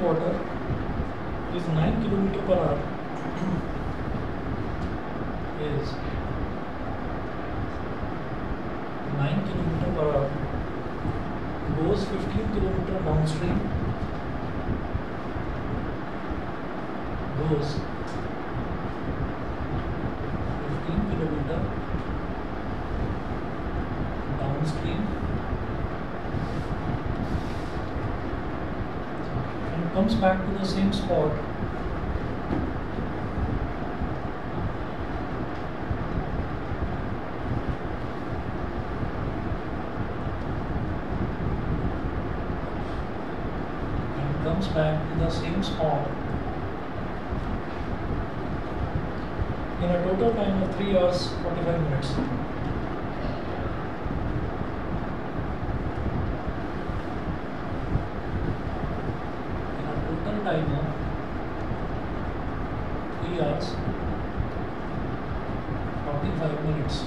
water is 9 km per hour is 9 km per hour goes 15 km downstream, goes 15 km downstream and comes back to the same spot in a total time of 3 hours 45 minutes. In a total time of 3 hours 45 minutes.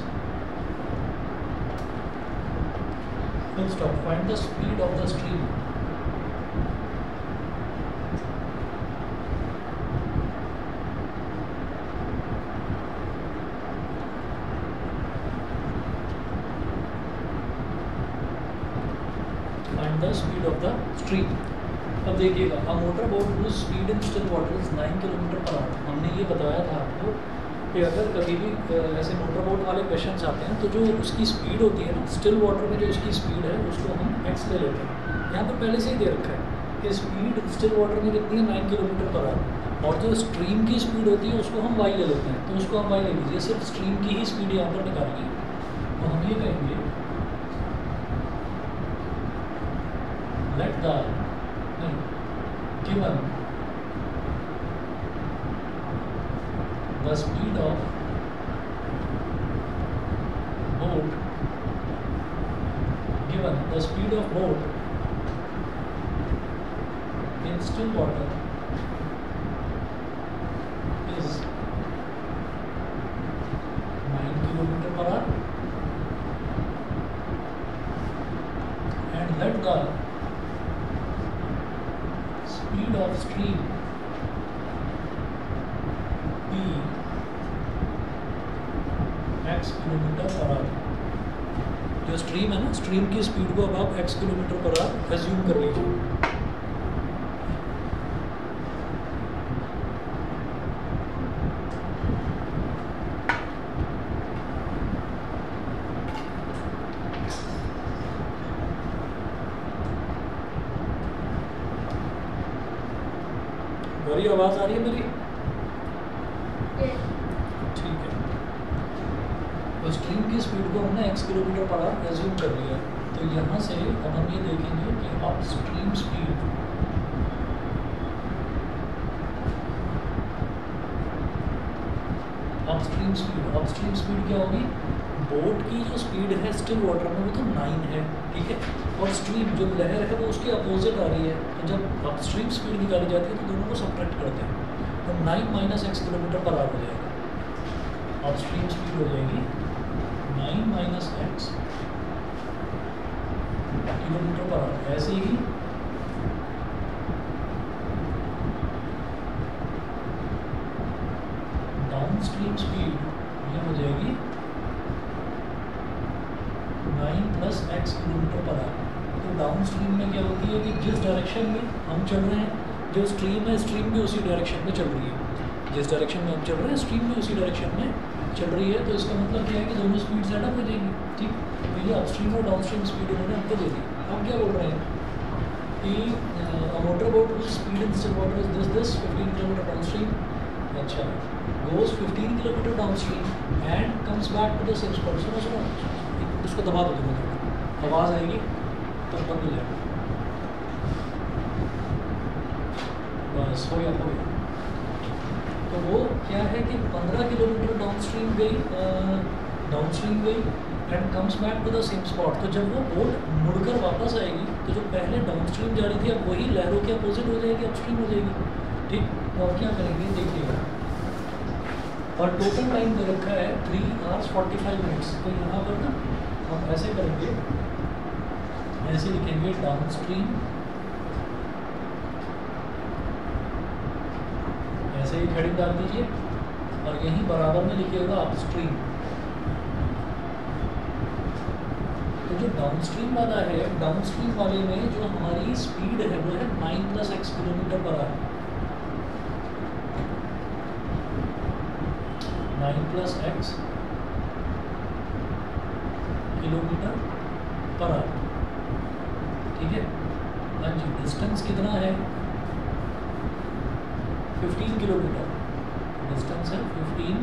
Full stop. Find the speed of the stream. The speed of the stream. अब देखिएगा a motor boat whose speed in still water is 9 km per hour. हमने ये बताया था आपको कि अगर कभी भी ऐसे मोटर बोट वाले क्वेश्चंस आते हैं तो जो उसकी स्पीड होती है ना, स्टिल वाटर में जो उसकी स्पीड है उसको हम x ले लेते हैं. यहाँ पर पहले से ही दे रखा है कि स्पीड स्टिल वाटर में कितनी है 9 km per hour, और जो स्ट्रीम की स्पीड होती है उसको हम y ले लेते हैं. तो उसको हम y ले लीजिए, सिर्फ स्ट्रीम की ही स्पीड यहाँ पर निकालिए. तो हम ये कहेंगे let the given the speed of boat, given the speed of boat in still water is 9 km per hour and let the speed of stream be x km per hour. जो stream है ना, stream की speed को अब आप x km per hour assume कर लीजिए. मेरी आवाज़ आ रही है मेरी? ठीक है. तो स्ट्रीम की स्पीड को हमने x km per hour assume कर लिया. तो यहाँ से अब हम ये देखेंगे कि up stream speed upstream speed क्या होगी? बोट की जो स्पीड है स्टिल वाटर में वो तो 9 है, ठीक है, और स्ट्रीम जो लहर है वो उसके अपोजिट आ रही है. तो जब अपस्ट्रीम स्पीड निकाली जाती है तो दोनों को सब्ट्रैक्ट करते हैं. तो 9 - x km पर आवर हो जाएगा. अपस्ट्रीम स्पीड हो जाएगी 9 - x km पर आवर. ऐसे ही डाउनस्ट्रीम स्पीड ये हो जाएगी 9 + x km पर आवर. तो डाउनस्ट्रीम में क्या होती है कि जिस डायरेक्शन में हम चल रहे हैं, जो स्ट्रीम है स्ट्रीम भी उसी डायरेक्शन में चल रही है. जिस डायरेक्शन में हम चल रहे हैं स्ट्रीम भी उसी डायरेक्शन में चल रही है. तो इसका मतलब क्या है कि दोनों स्पीड सेटअप हो जाएंगी. ठीक, तो ये अपस्ट्रीम और डाउनस्ट्रीम स्पीड उन्होंने हमको दे दी. हम क्या बोल रहे हैं कि motor boat speed in still water is this 15 km downstream. अच्छा, goes 15 km downstream and comes back to the same spot. सुनो उसको दबा दो, आवाज़ आएगी तो बंद हो जाएगा. बस हो गया. तो वो क्या है कि 15 किलोमीटर डाउनस्ट्रीम गई and comes back to the same spot. तो जब वो बोट मुड़कर वापस आएगी तो जो पहले डाउनस्ट्रीम जा रही थी अब वही लहरों के अपोजिट हो जाएगी, अपस्ट्रीम हो जाएगी. ठीक, तो अब क्या करेंगे देखिएगा. और टोटल टाइम दे रखा है 3 hours 45 minutes. तो यहाँ पर ना हम ऐसे करेंगे, ऐसे लिखेंगे डाउनस्ट्रीम ऐसे एक हेडिंग डाल दीजिए और यहीं बराबर में लिखिएगा अपस्ट्रीम। तो जो डाउनस्ट्रीम वाला है, डाउनस्ट्रीम वाले में जो हमारी स्पीड है वो है 9 + x kilometre per hour. 9 + x kilometre per hour, ठीक है। हाँ जी, डिस्टेंस कितना है? 15 किलोमीटर। डिस्टेंस है 15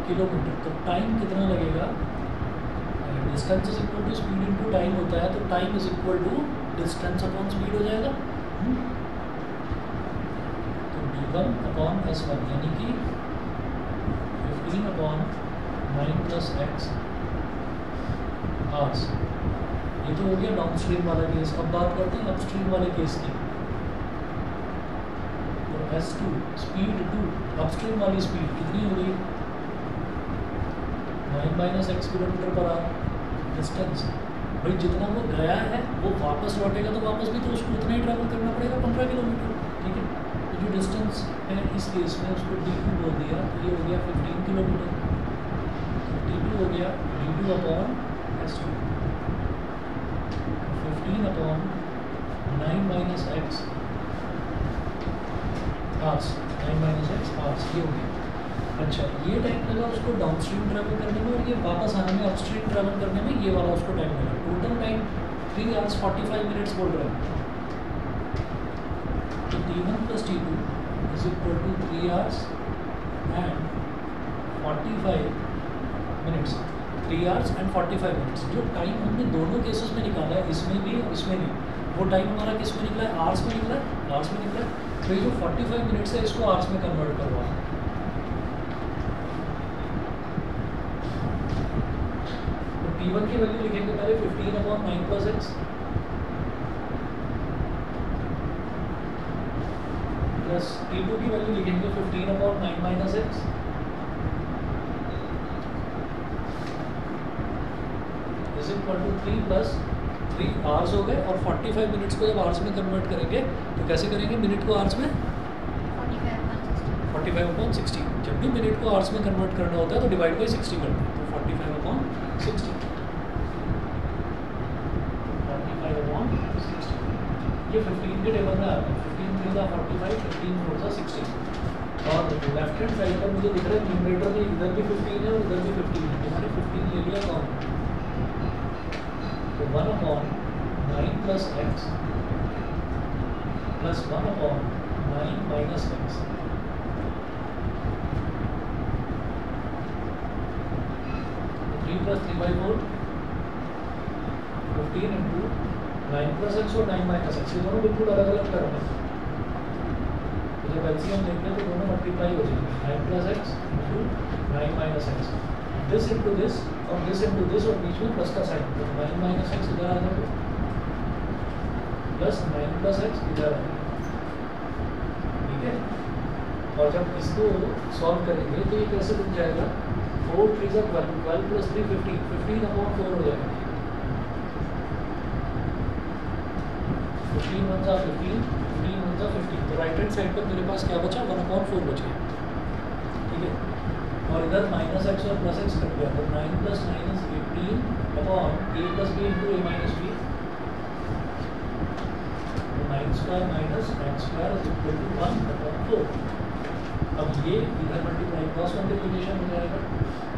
किलोमीटर। तो टाइम कितना लगेगा? Distance is equal to speed into time होता है, तो time is equal to distance upon speed हो जाएगा। तो d1/s1 यानी कि 15/9 + x आवर्स। ये तो हो गया डाउनस्ट्रीम वाला केस। अब बात करते हैं अपस्ट्रीम वाले केस की। तो S2 स्पीड 2, अपस्ट्रीम वाली स्पीड कितनी हो गई? 9 - x kilometre per hour. Distance भाई जितना वो गया है वो वापस लौटेगा, तो वापस भी तो उसको उतना ही ट्रैवल करना पड़ेगा, 15 किलोमीटर, ठीक है। तो जो डिस्टेंस है इस केस में उसको d2 बोल दिया, तो ये हो गया 15 किलोमीटर। तो d2 हो गया d2/s2, 15/9 - x hours, 9 - x hours, ये हो गया। अच्छा, ये टाइम लगा उसको डाउनस्ट्रीम ट्रैवल करने में, और ये वापस आने में अपस्ट्रीम ट्रैवल करने में ये वाला उसको टाइम लगा। टोटल टाइम 3 hours 45 minutes बोल रहे हैं। तो t1 + t2 is equal to 3 hours and 45 minutes। 3 hours and 45 minutes। जो टाइम हमने दोनों केसेस में निकाला है, इसमें भी और इसमें भी, वो टाइम हमारा किस में निकला है? आवर्स में निकला है, आवर्स में निकला है। तो ये जो 45 मिनट्स है इसको आवर्स में कन्वर्ट करवा। t1 की वैल्यू लिखेंगे पहले 15/9 + x प्लस t2 की वैल्यू लिखेंगे 15/9 - x is equal to 3 + 3 hours हो गए। और 45 मिनट्स को जब आवर्स में कन्वर्ट करेंगे तो कैसे करेंगे? मिनट को आवर्स में 45/60। जब भी मिनट को आवर्स में कन्वर्ट करना होता है तो डिवाइड बाई 60 करते हैं। तो 45/60, 45/60 ये 15 के टेबल में आता है। 15 × 3 = 45, 15 × 4 = 60। और लेफ्ट हैंड साइड पर मुझे दिख रहा है न्यूमरेटर में इधर भी 15 है और इधर भी 15 है। तो मैंने 15 ले लिया कौन? तो 1/9 + x प्लस 1/9 - x। तो 3 + 3/4, 15 × 9 + x और 9 - x, ये दोनों बिल्कुल अलग अलग टर्म है। तो जब एलसीएम देखते हैं तो दोनों मल्टीप्लाई हो जाएंगे, 9 + x × 9 - x। This into this और दिस इंटू दिस, और बीच में प्लस का साइन, तो 9 - x इधर आ जाएगा प्लस 9 + x इधर आ जाएगा, ठीक है। और जब इसको सॉल्व करेंगे तो ये कैसे बन जाएगा? 4 × 3 = 12, 12 + 3 15, 15/4 हो जाएगा। 15 × 1 = 15, 15 × 1 = 15। तो राइट हैंड साइड पर मेरे पास क्या बचा? 1/4 बच गया, ठीक है। और इधर -x और +x कट गया, तो 9 + 9 = 18/a + b × a - b। तो 9² - x² = 1/4। अब ये इधर मल्टीप्लाई, क्रॉस मल्टीप्लिकेशन हो जाएगा।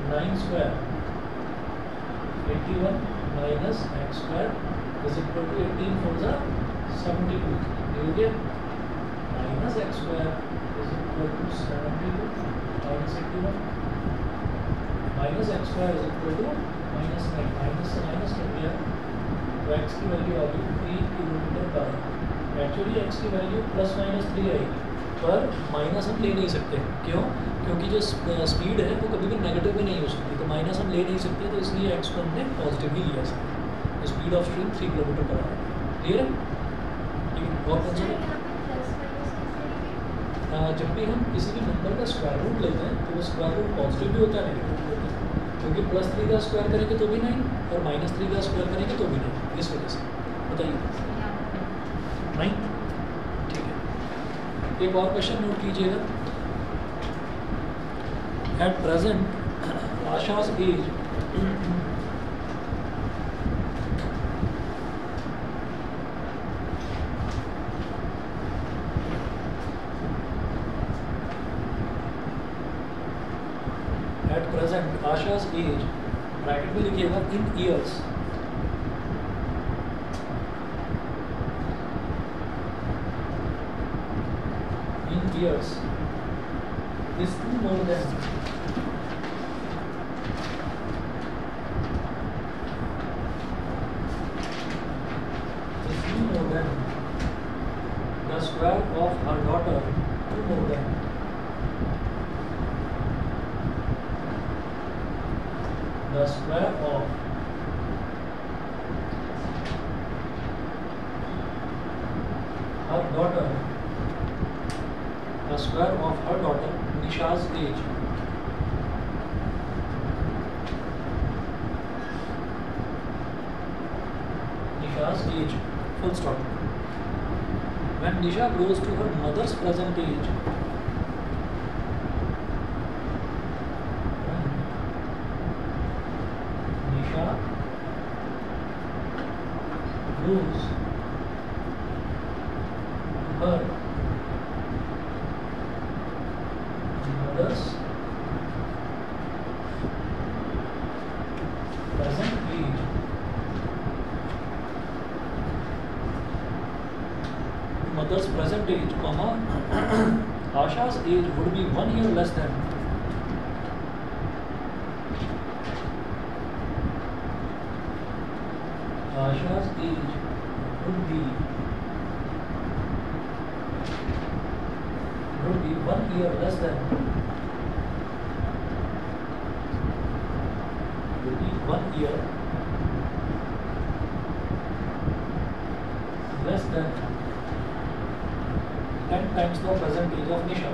9² 81 - x² = 18 × 4 = 72। ये हो गया -x² = 72 - 81 -x² = -9, माइनस से माइनस कर दिया तो x की वैल्यू आ गई 3 kilometre per hour. Actually x की वैल्यू ±3 आएगी, पर माइनस हम ले नहीं सकते। क्यों? क्योंकि जो स्पीड है वो कभी भी नेगेटिव भी नहीं हो सकती, तो माइनस हम ले नहीं सकते, तो इसलिए x को हमने पॉजिटिव ही लिया सकते। Speed of stream 3 kilometre per hour. Clear है? और कौन सा? जब भी हम किसी भी नंबर का स्क्वायर रूट लेते हैं तो वो स्क्वायर रूट पॉजिटिव भी होता है, नेगेटिव भी होता है। क्योंकि +3 का स्क्वायर करेंगे तो भी 9 और -3 का स्क्वायर करेंगे तो भी 9, इस वजह से। बताइए 9, ठीक है। एक और क्वेश्चन नोट कीजिएगा। At present, Asha's age bracket में लिखिएगा इन years, is more than the square of her daughter, more than the square of her daughter, the square of her daughter Nisha's age. Nisha's age, full stop. When Nisha grows to her mother's present age, Nisha grows to her mother's present age, mother's present age, comma, Asha's age would be 1 year less than Asha's age would be 1 year less than 1 year less than 10 times the present age of Nisha.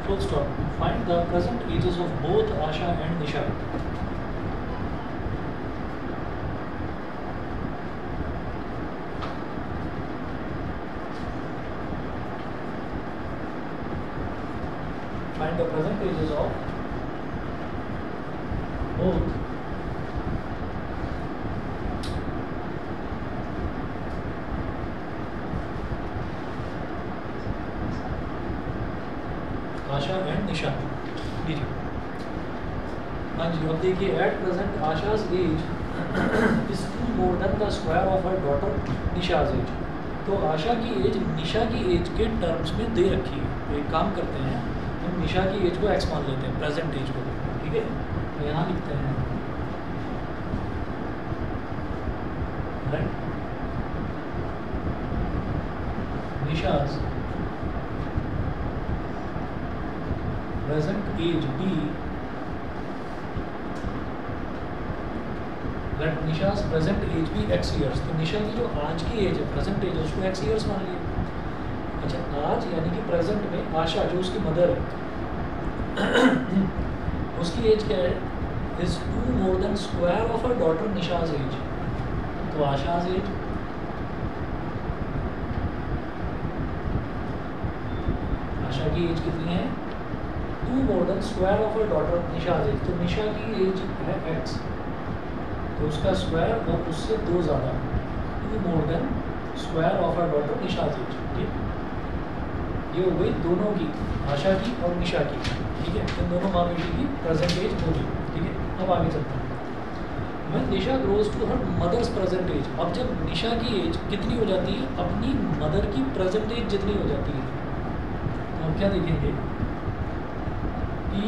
Full stop. Find the present ages of both Asha and Nisha. Find the present ages of both Asha and Nisha. देखिए हाँ जी, अब देखिए at present Asha's age is more than the square of her daughter Nisha's age. तो आशा की as निशा की as के terms में दे रखी है. तो एक काम करते हैं, हम निशा की एज को एक्स मान लेते हैं, प्रेजेंट एज को. ठीक है, तो यहाँ लिखते हैं निशाज present age be let Nisha's present age be x years. तो निशा की जो आज की एज है, प्रेजेंट एज, उसको x years मान लिया. अच्छा, आज यानी कि प्रेजेंट में आशा जो उसकी मदर है उसकी एज क्या है, is 2 more than square of her daughter Nisha's age. तो आशा's एज आशा की एज कितनी है, 2 more than square of her daughter Nisha's age. तो निशा की एज है x, तो उसका स्क्वायर और उससे 2 ज़्यादा, 2 more than square of her daughter Nisha's age. ठीक, ये हो गई दोनों की, आशा की और निशा की. ठीक है, इन दोनों मामलों की प्रेजेंट एज होगी. ठीक है, अब आगे चलते हैं. When Nisha grows to her mother's present age. अब जब निशा की एज कितनी हो जाती है, अपनी मदर की प्रेजेंट एज जितनी हो जाती है, तो हम क्या देखेंगे कि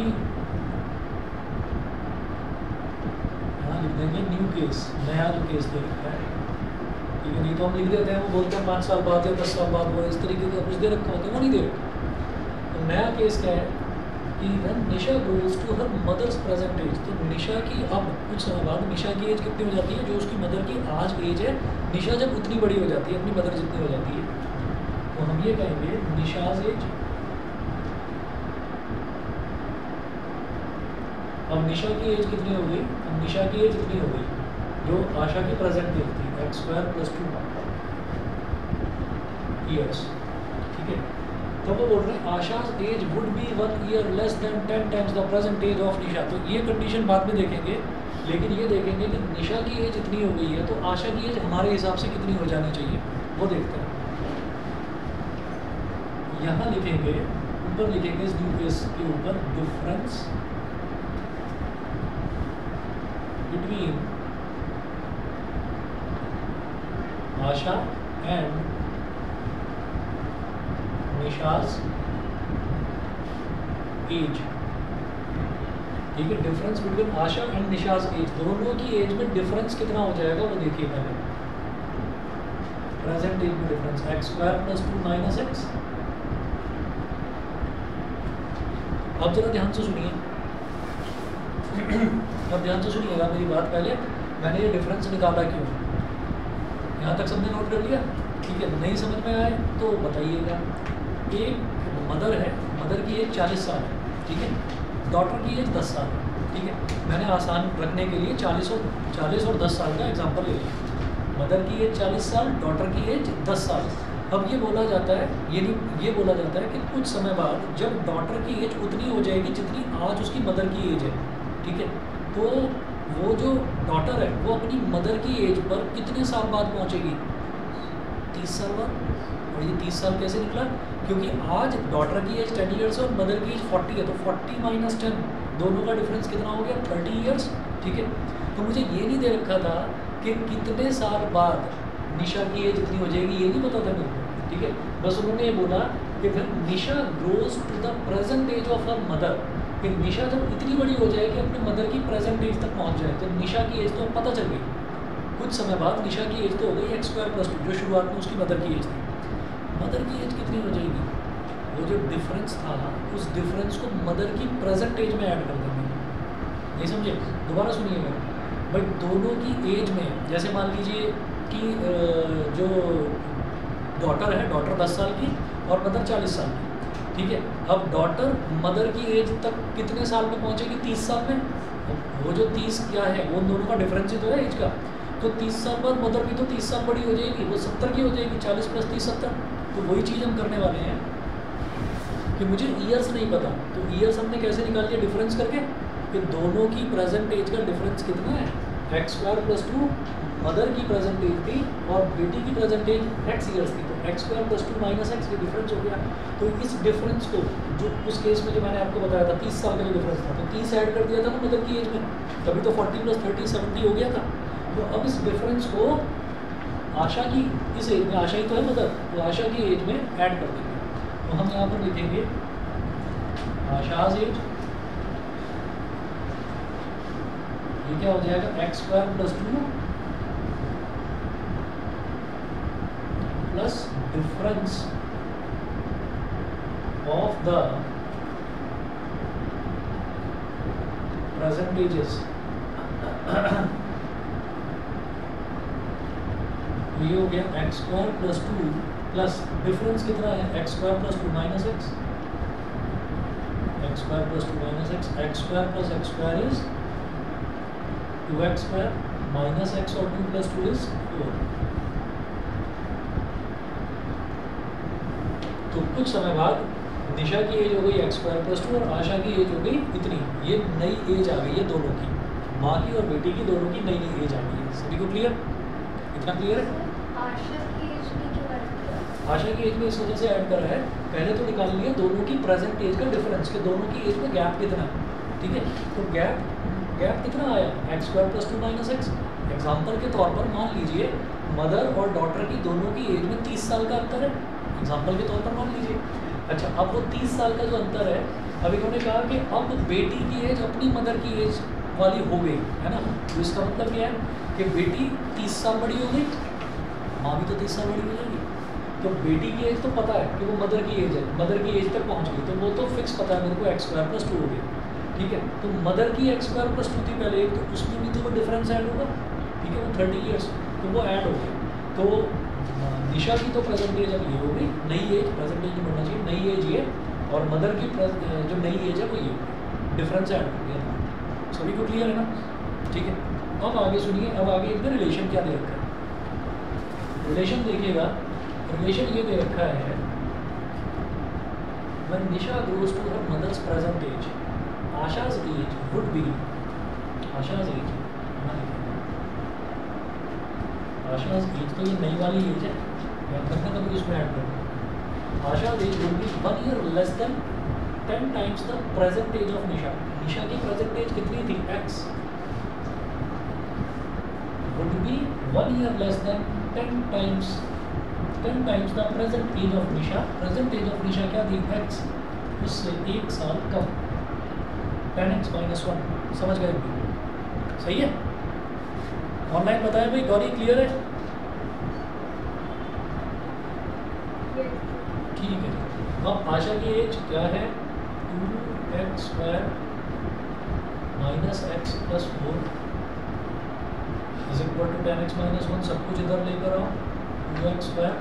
यहाँ लिख देंगे न्यू केस, नया जो केस दे रखा है. ठीक है, नहीं तो हम लिख देते हैं, वो बोलते हैं 5 साल बाद या 10 साल बाद, वो इस तरीके का कुछ दे रखा होता है, वो नहीं दे रखा. तो नया केस क्या है कि when Nisha grows to her mother's present age. तो निशा की अब कुछ समय बाद निशा की एज कितनी हो जाती है, जो उसकी मदर की आज एज है, निशा जब उतनी बड़ी हो जाती है, अपनी मदर जितनी हो जाती है, तो हम ये कहेंगे निशाज एज। अब निशा की एज कितनी हो गई? अब निशा की एज इतनी हो गई जो आशा की प्रेजेंट एज थी, x² + 2 ईयर्स। ठीक है, तो वो बोल रहे हैं Asha's age would be 1 year less than 10 times the present age of Nisha. तो ये कंडीशन बाद में देखेंगे, लेकिन ये देखेंगे कि निशा की एज इतनी हो गई है तो आशा की एज हमारे हिसाब से कितनी हो जानी चाहिए, वो देखते हैं। यहाँ लिखेंगे, ऊपर लिखेंगे इस न्यू केस के ऊपर difference between Asha and Nisha's age. ठीक है, difference between Asha and Nisha's age, दोनों की एज में डिफरेंस कितना हो जाएगा वो देखिए पहले। प्रेजेंट एज में डिफरेंस x² + 2 - x। अब जरा ध्यान से सुनिए, अब ध्यान से सुनिएगा मेरी बात। पहले मैंने ये डिफरेंस निकाला क्यों, यहाँ तक सबने नोट कर लिया? ठीक है, नहीं समझ में आए तो बताइएगा। एक मदर है, मदर की एज 40 साल है, ठीक है, डॉटर की एज 10 साल है। ठीक है, मैंने आसान रखने के लिए 40 और 10 साल का एग्जांपल ले लिया। मदर की एज 40 साल, डॉटर की एज 10 साल। अब ये बोला जाता है, ये बोला जाता है कि कुछ समय बाद जब डॉटर की एज उतनी हो जाएगी जितनी आज उसकी मदर की एज है, ठीक है, तो वो जो डॉटर है वो अपनी मदर की एज पर कितने साल बाद पहुंचेगी? 30 साल बाद। और ये 30 साल कैसे निकला? क्योंकि आज डॉटर की एज 10 ईयर्स है और मदर की एज 40 है, तो 40 - 10 दोनों का डिफरेंस कितना हो गया? 30 ईयर्स। ठीक है, तो मुझे ये नहीं दे रखा था कि कितने साल बाद निशा की एज इतनी हो जाएगी, ये नहीं पता था मेरे को। ठीक है, बस उन्होंने ये बोला कि फिर Nisha grows to the present age of her mother, कि निशा जब इतनी बड़ी हो जाए कि अपने मदर की प्रेजेंट एज तक पहुंच जाए, तो निशा की एज तो पता चल गई। कुछ समय बाद निशा की एज तो हो गई x² + 2, जो शुरुआत में उसकी मदर की एज थी। मदर की एज कितनी हो जाएगी? वो जो डिफरेंस था उस डिफरेंस को मदर की प्रेजेंट एज में ऐड कर देंगे। नहीं समझे? दोबारा सुनिएगा भाई, दोनों की एज में, जैसे मान लीजिए कि जो डॉटर है, डॉटर 10 साल की और मदर 40 साल की। ठीक है, अब डॉटर मदर की एज तक कितने साल में पहुंचेगी? 30 साल में। वो जो 30 क्या है, वो दोनों का डिफरेंस ही तो है एज का। तो 30 साल बाद मदर भी तो 30 साल बड़ी हो जाएगी, वो 70 की हो जाएगी। 40 + 30 70। तो वही चीज़ हम करने वाले हैं कि मुझे ईयर्स नहीं पता, तो ईयर्स हमने कैसे निकाल लिया? डिफरेंस करके, कि दोनों की प्रेजेंट एज का डिफरेंस कितना है? x² + 2 मदर की प्रेजेंट एज थी और बेटी की प्रेजेंट एज x ईयर्स थी, तो x² + 2 - x, ये डिफरेंस हो गया। तो इस डिफरेंस को, जो उस केस में जो मैंने आपको बताया था 30 साल का जो डिफरेंस था, तो 30 ऐड कर दिया था ना मदर की एज में, तभी तो 40 + 30 70 हो गया था। तो अब इस डिफरेंस को आशा की इस एज में, आशा ही तो है मदर, तो आशा की एज में ऐड कर देंगे। तो हम यहाँ पर लिखेंगे आशाज एज, ये क्या हो जाएगा? x² + 2 plus difference of the present ages. ये हो गया x² + 2 प्लस डिफरेंस कितना है? x² + 2 - x, x² + 2 - x, x² + x² is 2x² - x और 2 + 2 इज 4। तो कुछ समय बाद निशा की एज हो गई x² + 2 और आशा की एज हो गई इतनी। ये नई एज आ गई है दोनों की, माँ की और बेटी की, दोनों की नई नई एज आ गई है। सभी को क्लियर? इतना क्लियर है? आशा की एज में क्यों ऐड किया? आशा की एज में इस वजह से ऐड कर रहा है, पहले तो निकाल लिया दोनों की प्रेजेंट एज का डिफरेंस, के दोनों की एज में गैप कितना है। ठीक है, तो गैप कितना आया? x² + 2 - x। एग्जाम्पल के तौर पर मान लीजिए मदर और डॉटर की दोनों की एज में 30 साल का अंतर है, एग्जाम्पल के तौर पर मान लीजिए। अच्छा, अब वो 30 साल का जो अंतर है, अब इन्होंने कहा कि अब बेटी की एज अपनी मदर की एज वाली हो गई है ना। तो इसका मतलब क्या है कि बेटी 30 साल बड़ी हो गई, माँ भी तो 30 साल बड़ी हो जाएगी। तो बेटी की एज तो पता है कि वो मदर की एज है, मदर की एज तक पहुँच गई, तो वो तो फिक्स पता है मेरे को x² + 2 हो गया। ठीक है, तो मदर की x² + 2 थी पहले, तो उसमें भी तो वो डिफरेंस ऐड होगा। ठीक है, वो 30 ईयर्स, तो वो ऐड हो गया। तो निशा की तो प्रेजेंट एज अब ये हो गई, नई एज, प्रेजेंट एज नहीं बनना चाहिए, नई एज ये, और मदर की जो नई एज है वो ये, डिफरेंस ऐड कर दिया। सभी को क्लियर है ना? ठीक है, अब आगे सुनिए, अब आगे एक रिलेशन क्या दे रखा है, रिलेशन देखिएगा, रिलेशन ये दे रखा है when Nisha grows to her mother's present age, Asha's age would be, Asha's age, Asha's age तो ये नई वाली एज है, याद रखना कभी उसमें ऐड करना। Asha's age would be 1 year less than 10 times the present age of Nisha. निशा की प्रेजेंट एज कितनी थी? x would be 1 year less than 10 times the present age of Nisha. Present age of Nisha क्या थी? x, उससे 1 साल कम, 10x - 1। समझ गए? सही है? ऑनलाइन बताया भाई, गौरी क्लियर है? ठीक है। अब आशा की एज क्या है? 2x² - x + 4 = 10x - 1। सब कुछ इधर लेकर आओ, 2x² -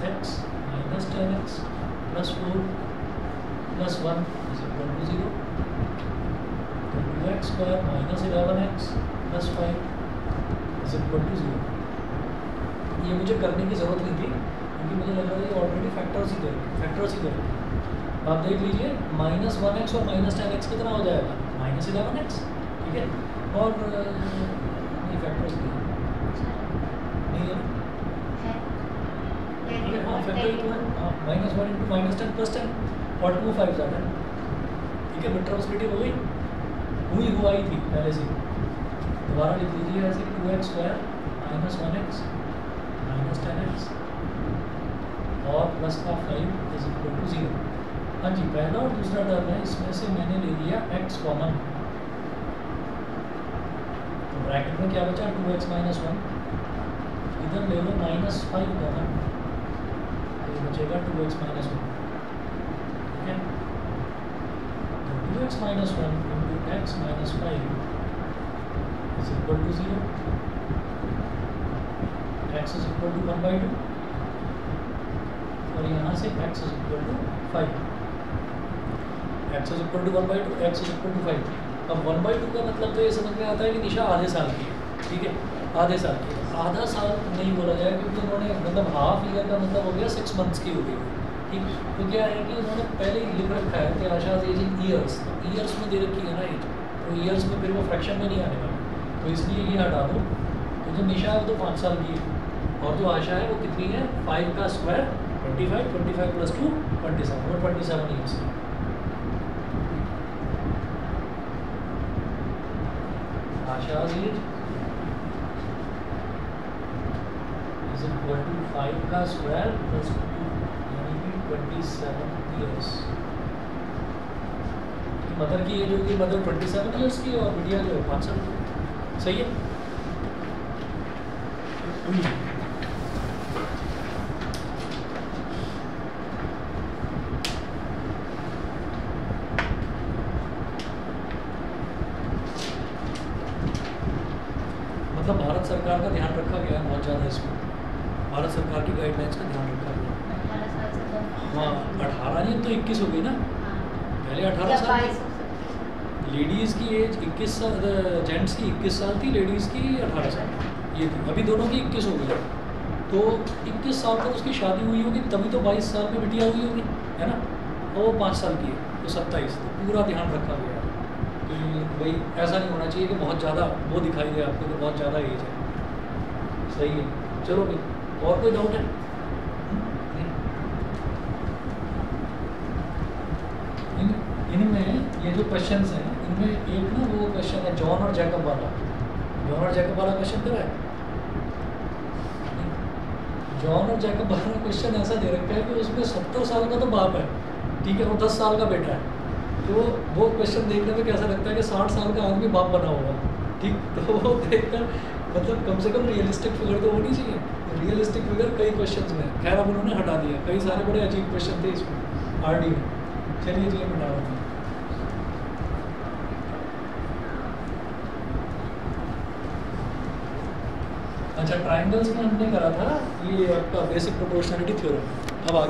x - 10x + 4 + 1 = 0। तो 2x² - 11x + 5 = 0। ये मुझे करने की ज़रूरत नहीं थी, क्योंकि मुझे लग रहा है ये ऑलरेडी फैक्टर्स ही दे। आप देख लीजिए, -1x और -10x कितना हो जाएगा? -11x। ठीक है, और ये फैक्टर्स नहीं है ना? हाँ, फैक्टर ही तो है। हाँ, -1 × -10 + 10 और 2 5 ज़्यादा है। ठीक है, मिड टर्म स्प्लिटिंग हो गई, हुआ ही थी पहले से। दोबारा लिख लीजिए ऐसे, 2x² - 1x - 10x और +5 = 0। हाँ जी, पहला और दूसरा टर्म है, इसमें से मैंने ले लिया x कॉमन, तो ब्रैकेट में क्या बचा? 2x - 1। इधर ले लो -5 कॉमन, तो बचेगा 2x - 1। ठीक है, तो 2x - 1 × x - 5 = 0। x = 1/2 और यहाँ से x = 5। x = 1/2, x = 5। अब 1/2 का मतलब तो ये समझ में आता है कि निशा आधे साल की है। ठीक है, आधे साल की। आधा साल नहीं बोला जाए, क्योंकि उन्होंने मतलब हाफ ईयर का मतलब हो गया 6 मंथ्स की हो गई। ठीक, तो क्या है कि उन्होंने पहले ही लिख रखा है कि आशाज एज इन ईयर्स, तो ईयर्स में दे रखी है ना एज, तो ईयर्स में फिर वो फ्रैक्शन में नहीं आने वाला, तो इसलिए ये हटा दो। तो जो निशा है वो तो 5 साल की है, और जो आशा है वो कितनी है? 5 का स्क्वायर 25, 25 + 2 27, वो 27 ईयर्स की। आशाज एज = 5 का स्क्वायर + 2, यानी कि 27 ईयर्स। मदर की एज होगी, मदर 27 ईयर्स की, और बिटिया जो है 5 साल की। सही है? मतलब भारत सरकार का ध्यान रखा गया है बहुत ज़्यादा इसमें, भारत सरकार की गाइडलाइंस का ध्यान रखा गया। हाँ, 18 नहीं तो 21 हो गई ना, पहले 18 साल। लेडीज़ की एज 21 साल, जेंट्स की 21 साल थी, लेडीज़ की 18 साल ये थी। अभी दोनों की 21 हो गई, तो 21 साल तक उसकी शादी हुई होगी, तभी तो 22 साल में बिटिया हुई होगी, है ना? और वो 5 साल की है, तो 27। तो पूरा ध्यान रखा गया है कि भाई ऐसा नहीं होना चाहिए कि बहुत ज़्यादा वो दिखाई दे आपको कि बहुत ज़्यादा एज है। सही है, चलो भाई, और कोई डाउट है? इनमें ये जो क्वेश्चंस हैं, इनमें एक ना वो क्वेश्चन है जॉन और जैकब वाला। जॉन और जैकब वाला क्वेश्चन क्या है? जॉन और जैकब वाला क्वेश्चन ऐसा दे रखा है कि उसमें 70 साल का तो बाप है, ठीक है, और 10 साल का बेटा है। तो वो क्वेश्चन देखने में कैसा लगता है कि 60 साल का आदमी बाप बना होगा। ठीक, तो वो देखकर मतलब कम से कम रियलिस्टिक फिगर तो होनी चाहिए। रियलिस्टिक फिगर कई क्वेश्चन में, खैर अब उन्होंने हटा दिया, कई सारे बड़े अजीब क्वेश्चन थे इसमें आरडी में। चलिए जी, मिटा रहा हूँ। अच्छा ट्राइंगल्स में हमने करा था ये आपका बेसिक प्रोपोर्शनलिटी थ्योरम। अब आगे